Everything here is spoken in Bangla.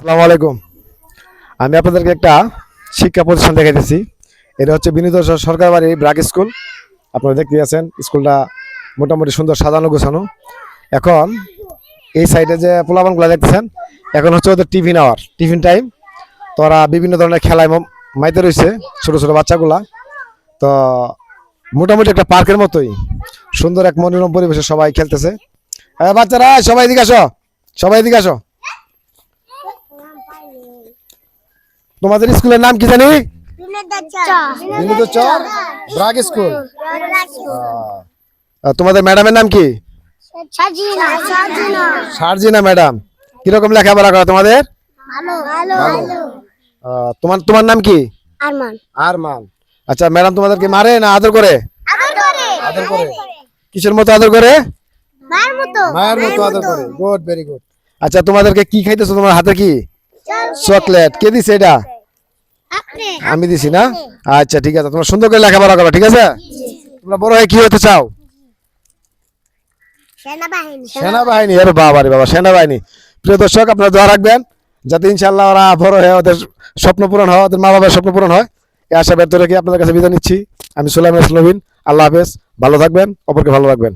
আসসালামু আলাইকুম। আমি আপনাদেরকে একটা শিক্ষা প্রতিষ্ঠান দেখাইতেছি। এটা হচ্ছে বিনীত সরকার বাড়ি ব্রাক স্কুল। আপনারা দেখতে আছেন স্কুলটা মোটামুটি সুন্দর সাজানো গোছানো। এখন এই সাইডে যে পোলাপানগুলো দেখতেছেন, এখন হচ্ছে ওদের টিফিন আওয়ার, টিফিন টাইম। তো ওরা বিভিন্ন ধরনের খেলায় মাইতে রয়েছে, ছোট ছোট বাচ্চাগুলা। তো মোটামুটি একটা পার্কের মতোই সুন্দর এক মনোরম পরিবেশে সবাই খেলতেছে। হ্যাঁ বাচ্চারা, সবাই এদিকে আসো, সবাই এদিকে আসো। তোমাদের স্কুলের নাম কি জানি? বিনীত চর ব্রাক স্কুল। তোমাদের ম্যাডামের নাম কি? সার্জিনা ম্যাডাম। কিরকম লেখাপড়া করা তোমাদের? তোমার তোমার নাম কি? আরমান। আচ্ছা, ম্যাডাম তোমাদেরকে মারে না আদর করে? আদর করে। কিসের মতো আদর করে? মায়ের মতো আদর করে। Good, very good. আচ্ছা, তোমাদেরকে কি খাইতেছো? তোমার হাতে কি? চকলেট। কে দিছে এটা? আমি দিছি না? আচ্ছা ঠিক আছে, তোমরা সুন্দর করে লেখাপড়া করো, ঠিক আছে? তোমরা বড় হয়ে কি হতে চাও? সেনাবাহিনী। আরে বাবা রে বাবা, সেনাবাহিনী। প্রিয় দর্শক, আপনারা দোয়া রাখবেন যাতে ইনশাআল্লাহ ওরা বড় হয়ে ওদের স্বপ্ন পূরণ হয়, ওদের মা বাবার স্বপ্ন পূরণ হয়। এই আশা ব্যক্ত রেখে আপনাদের কাছে বিদায় নিচ্ছি। আমি সুলাইমান নবীন। আল্লাহ হাফেজ। ভালো থাকবেন, অপরকে ভালো রাখবেন।